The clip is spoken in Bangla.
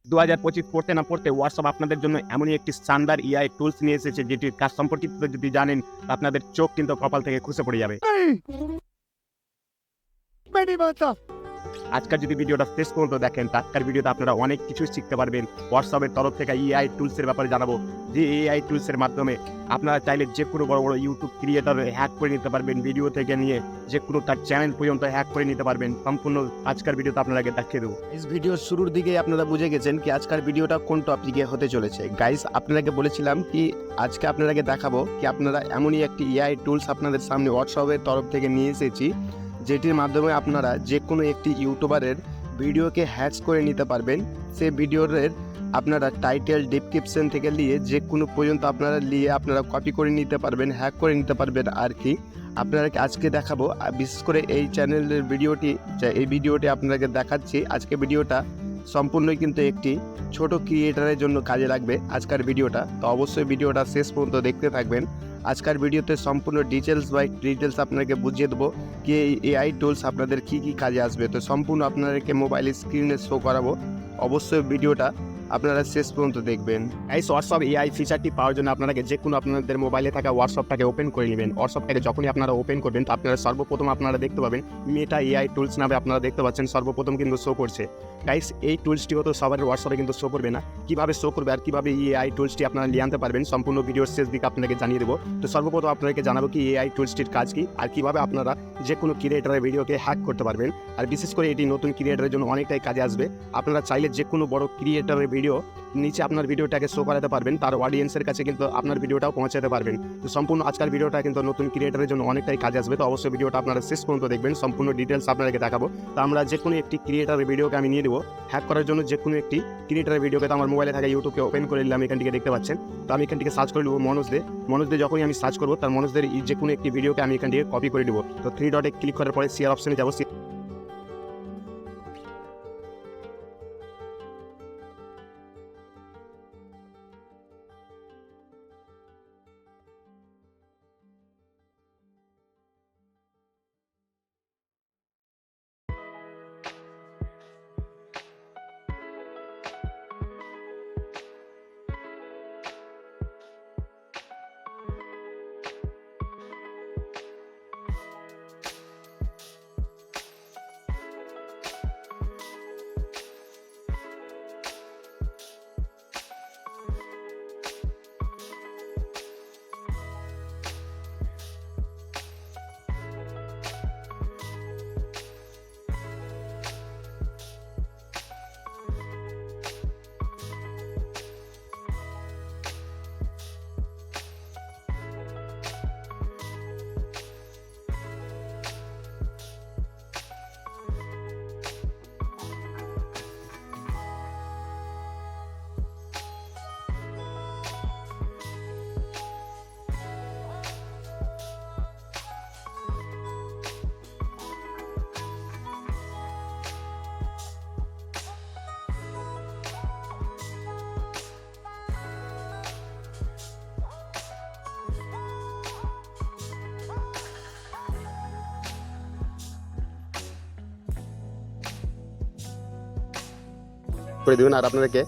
2025 পড়তে না পড়তে হোয়াটসঅ্যাপ আপনাদের জন্য এমনই একটি শানদার এআই টুলস নিয়ে এসেছে, যেটির কাজ সম্পর্কিত যদি জানেন, আপনাদের চোখ কিন্তু কপাল থেকে খসে পড়ে যাবে। আজকের যদি ভিডিওটা শেষ পর্যন্ত দেখেন, আজকের ভিডিওতে আপনারা অনেক কিছুই শিখতে পারবেন। হোয়াটসঅ্যাপের তরফ থেকে এআই টুলসের ব্যাপারে জানাবো, যে এআই টুলসের মাধ্যমে আপনারা চাইলে যে কোনো বড় বড় ইউটিউব ক্রিয়েটর হ্যাক করে নিতে পারবেন, ভিডিও থেকে নিয়ে যে কোনো তার চ্যানেল পর্যন্ত হ্যাক করে নিতে পারবেন। সম্পূর্ণ আজকের ভিডিওতে আপনাদেরকে দেখিয়ে দেবো। এই ভিডিওর শুরুর দিকে আপনারা বুঝে গেছেন কি আজকের ভিডিওটা কোন টপিকে হতে চলেছে। গাইস, আপনাদেরকে বলেছিলাম কি আজকে আপনাদেরকে দেখাবো কি আপনারা এমনই একটি এআই টুলস আপনাদের সামনে হোয়াটসঅ্যাপের তরফ থেকে নিয়ে এসেছি, যেটির মাধ্যমে আপনারা যে কোনো একটি ইউটিউবারের ভিডিওকে হ্যাক করে নিতে পারবেন। সেই ভিডিওর আপনারা টাইটেল ডেসক্রিপশন থেকে নিয়ে যে কোনো পর্যন্ত আপনারা কপি করে নিতে পারবেন, হ্যাক করে নিতে পারবেন আর কি। আপনারা আজকে দেখাবো, বিশেষ করে এই চ্যানেলের ভিডিওটি আপনাদেরকে দেখাচ্ছি। আজকে ভিডিওটা সম্পূর্ণই কিন্তু একটি ছোট ক্রিয়েটারের জন্য কাজে লাগবে আজকের ভিডিওটা। তো অবশ্যই ভিডিওটা শেষ পর্যন্ত দেখতে থাকবেন। আজকের ভিডিওতে সম্পূর্ণ ডিটেলস আপনাকে বুঝিয়ে দেবো কি এই এআই টুলস আপনাদের কী কী কাজে আসবে। তো সম্পূর্ণ আপনাদেরকে মোবাইল স্ক্রিনে শো করাবো, অবশ্যই ভিডিওটা আপনারা শেষ পর্যন্ত দেখবেন। এই হোয়াটসঅ্যাপ এআই ফিচারটি পাওয়ার জন্য আপনাকে যে কোনো আপনাদের মোবাইলে থাকা হোয়াটসঅ্যাপটাকে ওপেন করে নেবেন। হোয়াটসঅ্যাপটাকে যখনই আপনারা ওপেন করবেন, তো আপনারা সর্বপ্রথম আপনারা দেখতে পাবেন মেটা এআই টুলস নামে আপনারা দেখতে পাচ্ছেন সর্বপ্রথম কিন্তু শো করছে। গাইস, এই টুলসটি হয়তো সবার হোয়াটসঅ্যাপে কিন্তু শো করবে না। কীভাবে শো করবে আর কীভাবে এআই টুলসটি আপনারা নিয়ে আনতে পারবেন, সম্পূর্ণ ভিডিওর শেষ দিকে আপনাকে জানিয়ে দেবো। তো সর্বপ্রথম আপনাদেরকে জানাবো কি এআই টুলসটির কাজ কী আর কীভাবে আপনারা যে কোনো ক্রিয়েটারের ভিডিওকে হ্যাক করতে পারবেন। আর বিশেষ করে এটি নতুন ক্রিয়েটারের জন্য অনেকটাই কাজে আসবে। আপনারা চাইলে যে কোনো বড় ক্রিয়েটারের ভিডিও নিচে আপনার ভিডিওটাকে শো করাতে পারবেন, তার অডিয়েন্সের কাছে কিন্তু আপনার ভিডিওটাও পৌঁছাতে পারবেন। তো সম্পূর্ণ আজকের ভিডিওটা কিন্তু নতুন ক্রিয়েটারের জন্য অনেকটাই কাজে আসবে। তো অবশ্যই ভিডিওটা আপনারা শেষ পর্যন্ত দেখবেন, সম্পূর্ণ ডিটেলস আপনাদেরকে দেখাবো। তো আমরা যে কোনো একটি ক্রিয়েটারের ভিডিওকে আমি নিয়ে দেবো হ্যাক করার জন্য। যে কোনো একটি ক্রিয়েটারের ভিডিওকে তো আমার মোবাইলে থাকা ইউটিউবকে ওপেন করে নিলাম, এখান থেকে দেখতে পাচ্ছেন। তো আমি এখান থেকে সার্চ করে নেবো মনোজ দে যখনই আমি সার্চ করবো, তার মনোজদের যে কোনো একটি ভিডিওকে আমি এখান থেকে কপি করে দেবো। তো 3 ডটে ক্লিক করার পরে শেয়ার অপশনে যাবো। করে দেবেন। আর আপনাকে